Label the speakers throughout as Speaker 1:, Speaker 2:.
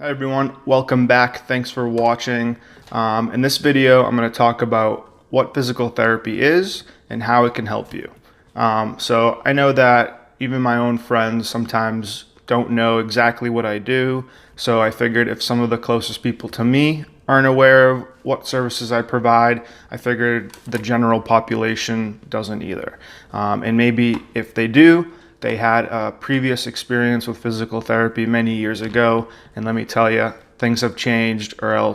Speaker 1: Hi everyone, welcome back. Thanks for watching. In this video, I'm going to talk about what physical therapy is and how it can help you. So I know that even my own friends sometimes don't know exactly what I do. So I figured if some of the closest people to me aren't aware of what services I provide, I figured the general population doesn't either. And maybe if they do, they had a previous experience with physical therapy many years ago, and let me tell you, things have changed, or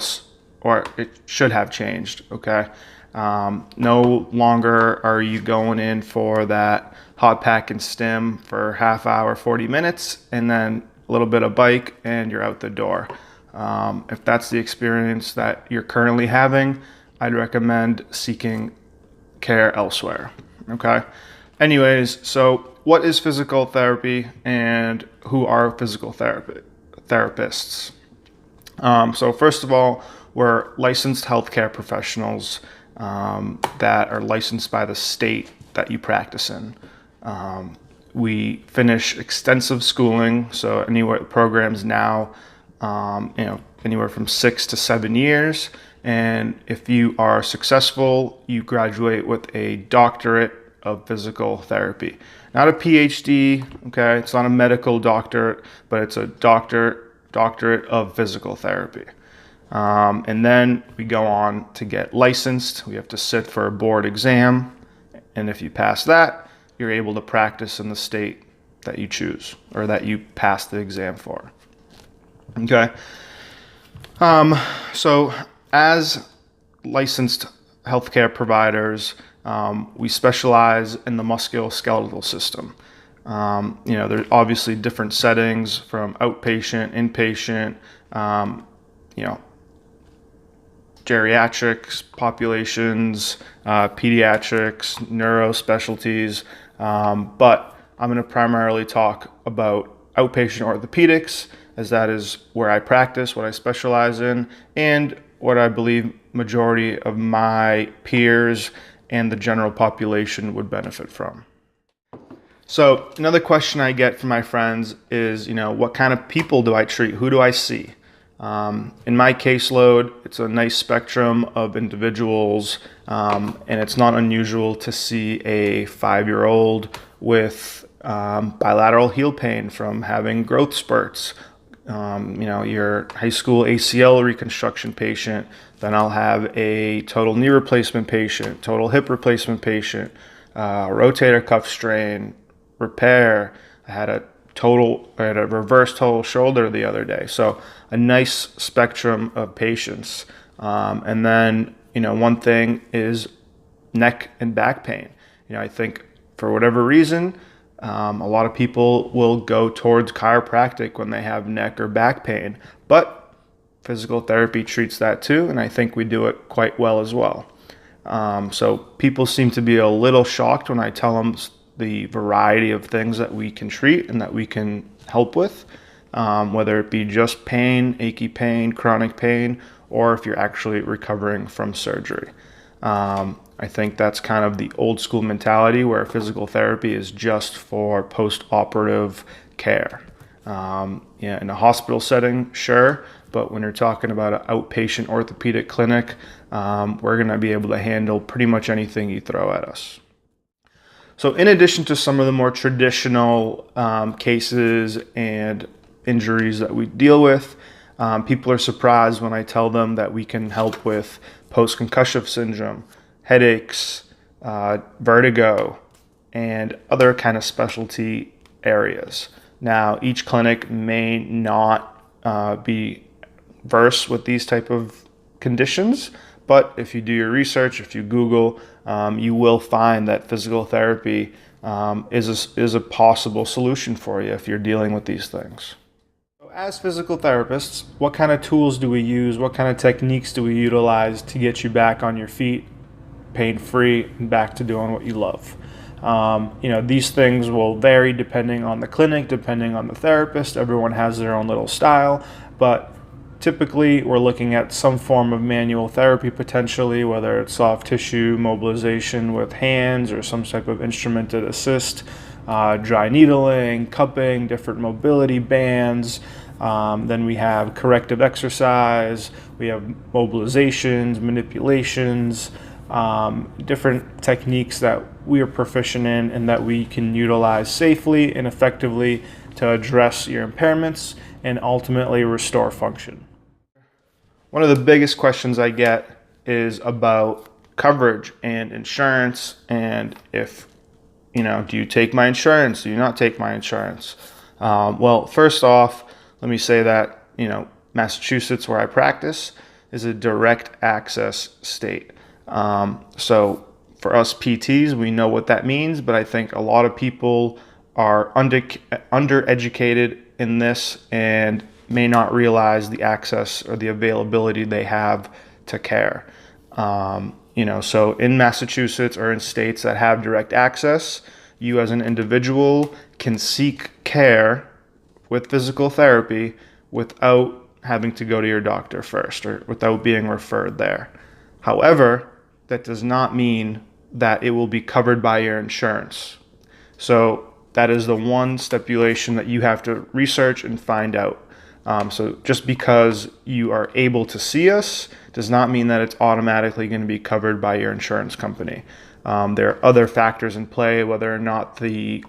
Speaker 1: it should have changed, okay? No longer are you going in for that hot pack and stim for half hour, 40 minutes, and then a little bit of bike, and you're out the door. If that's the experience that you're currently having, I'd recommend seeking care elsewhere, okay? Anyways, so what is physical therapy and who are therapists? So first of all, we're licensed healthcare professionals that are licensed by the state that you practice in. We finish extensive schooling, so anywhere programs now, anywhere from 6 to 7 years. And if you are successful, you graduate with a doctorate of physical therapy. Not a PhD, okay? It's not a medical doctorate, but it's a doctorate of physical therapy. And then we go on to get licensed. We have to sit for a board exam. And if you pass that, you're able to practice in the state that you choose or that you pass the exam for. Okay. So as licensed healthcare providers, we specialize in the musculoskeletal system. There's obviously different settings from outpatient, inpatient, geriatrics populations, pediatrics, neuro specialties, but I'm going to primarily talk about outpatient orthopedics, as that is where I practice, what I specialize in, and what I believe majority of my peers and the general population would benefit from. So another question I get from my friends is, what kind of people do I treat? Who do I see? In my caseload, it's a nice spectrum of individuals, and it's not unusual to see a 5-year-old with bilateral heel pain from having growth spurts. Your high school ACL reconstruction patient, then I'll have a total knee replacement patient, total hip replacement patient, rotator cuff strain, repair. I had a reverse total shoulder the other day. So a nice spectrum of patients. And then, one thing is neck and back pain. I think for whatever reason, a lot of people will go towards chiropractic when they have neck or back pain, but physical therapy treats that too, and I think we do it quite well as well. So people seem to be a little shocked when I tell them the variety of things that we can treat and that we can help with, whether it be just pain, achy pain, chronic pain, or if you're actually recovering from surgery. I think that's kind of the old school mentality where physical therapy is just for post-operative care. In a hospital setting, sure, but when you're talking about an outpatient orthopedic clinic, we're going to be able to handle pretty much anything you throw at us. So in addition to some of the more traditional cases and injuries that we deal with, people are surprised when I tell them that we can help with post-concussive syndrome, headaches, vertigo, and other kind of specialty areas. Now, each clinic may not be versed with these type of conditions, but if you do your research, if you Google, you will find that physical therapy is a possible solution for you if you're dealing with these things. As physical therapists, what kind of tools do we use? What kind of techniques do we utilize to get you back on your feet, pain-free, and back to doing what you love? These things will vary depending on the clinic, depending on the therapist. Everyone has their own little style, but typically we're looking at some form of manual therapy potentially, whether it's soft tissue mobilization with hands or some type of instrumented assist, dry needling, cupping, different mobility bands, Then we have corrective exercise, we have mobilizations, manipulations, different techniques that we are proficient in and that we can utilize safely and effectively to address your impairments and ultimately restore function. One of the biggest questions I get is about coverage and insurance, and if, do you take my insurance? Do you not take my insurance? Well, first off, let me say that, Massachusetts, where I practice, is a direct access state. So for us PTs, we know what that means, but I think a lot of people are undereducated in this and may not realize the access or the availability they have to care. So in Massachusetts or in states that have direct access, you as an individual can seek care with physical therapy without having to go to your doctor first or without being referred there. However, that does not mean that it will be covered by your insurance. So that is the one stipulation that you have to research and find out. So just because you are able to see us does not mean that it's automatically going to be covered by your insurance company. There are other factors in play, whether or not the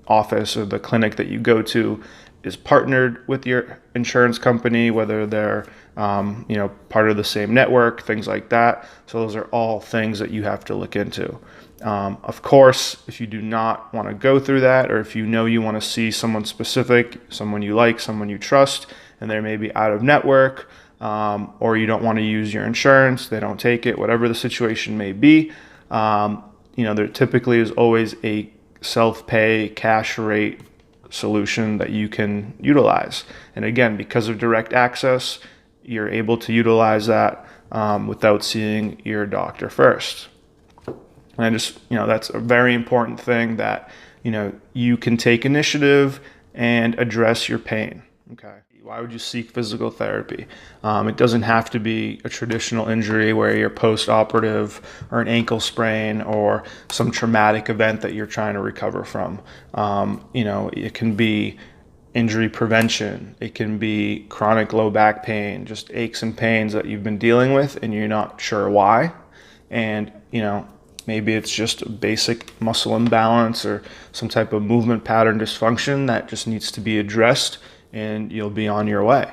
Speaker 1: office or the clinic that you go to is partnered with your insurance company, whether they're part of the same network, things like that. So those are all things that you have to look into. Of course, if you do not want to go through that, or if you want to see someone specific, someone you like, someone you trust, and they may be out of network, or you don't want to use your insurance, they don't take it, whatever the situation may be, there typically is always a self-pay cash rate solution that you can utilize. And again, because of direct access, you're able to utilize that without seeing your doctor first. And that's a very important thing, that, you can take initiative and address your pain. Okay. Why would you seek physical therapy? It doesn't have to be a traditional injury where you're post-operative, or an ankle sprain, or some traumatic event that you're trying to recover from. It can be injury prevention. It can be chronic low back pain, just aches and pains that you've been dealing with and you're not sure why. And, maybe it's just a basic muscle imbalance or some type of movement pattern dysfunction that just needs to be addressed, and you'll be on your way.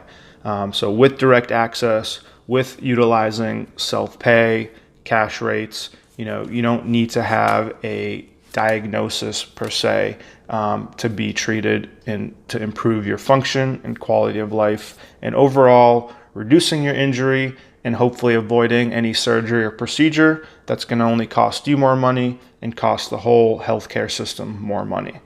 Speaker 1: So with direct access, with utilizing self-pay, cash rates, you don't need to have a diagnosis per se to be treated and to improve your function and quality of life, and overall reducing your injury and hopefully avoiding any surgery or procedure that's going to only cost you more money and cost the whole healthcare system more money.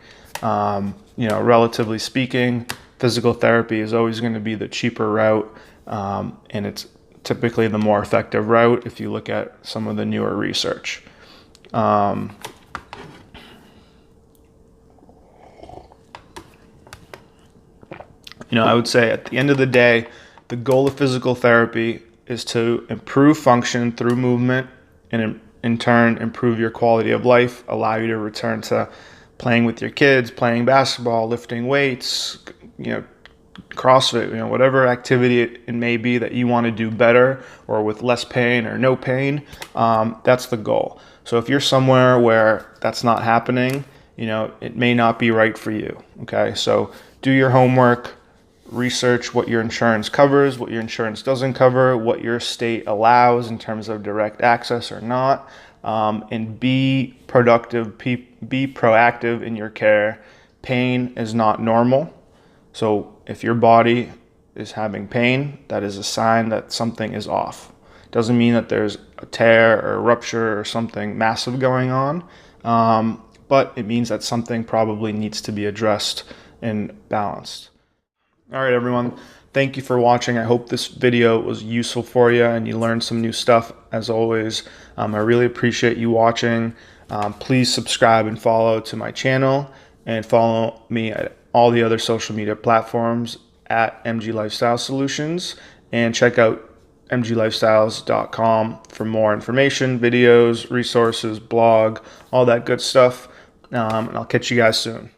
Speaker 1: Relatively speaking, physical therapy is always going to be the cheaper route, and it's typically the more effective route if you look at some of the newer research. I would say at the end of the day, the goal of physical therapy is to improve function through movement, and in turn improve your quality of life, allow you to return to playing with your kids, playing basketball, lifting weights, CrossFit, whatever activity it may be that you want to do better or with less pain or no pain. That's the goal. So if you're somewhere where that's not happening, it may not be right for you. Okay, so do your homework, research what your insurance covers, what your insurance doesn't cover, what your state allows in terms of direct access or not, and be productive, be proactive in your care. Pain is not normal. So if your body is having pain, that is a sign that something is off. Doesn't mean that there's a tear or a rupture or something massive going on, but it means that something probably needs to be addressed and balanced. All right, everyone. Thank you for watching. I hope this video was useful for you and you learned some new stuff. As always, I really appreciate you watching. Please subscribe and follow to my channel, and follow me at all the other social media platforms at MG Lifestyle Solutions, and check out mglifestyles.com for more information, videos, resources, blog, all that good stuff. And I'll catch you guys soon.